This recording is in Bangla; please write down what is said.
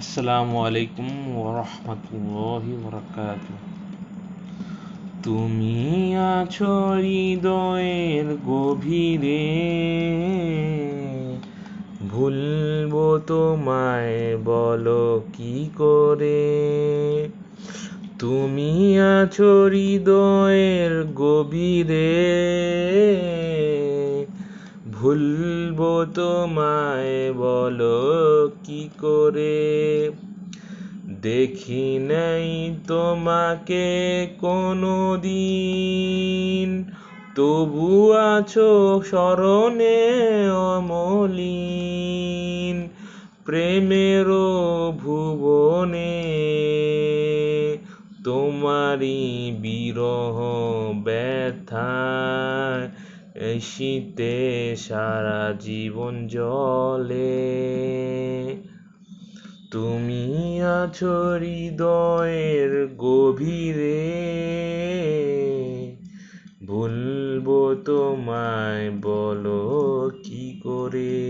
আসসালামু আলাইকুম ওরহমতুল্লাহি বারাকাতুহু। তুমি আছো হৃদয়ের গভীরে, ভুলবো তোমায় বলো কি করে। তুমি আছো হৃদয়ের গভীরে, ভুলবো তোমায় বলো কি করে। দেখি নাই তোমাকে কোনো দিন, তবু আছো স্মরণে অমলিন। প্রেমেরও ভুবনে তোমারই বিরহ ব্যথায় শীতে সারা জীবন জলে। তুমি আছো হৃদয়ের গভীরে, ভুলবো তোমায় বলো কি করে।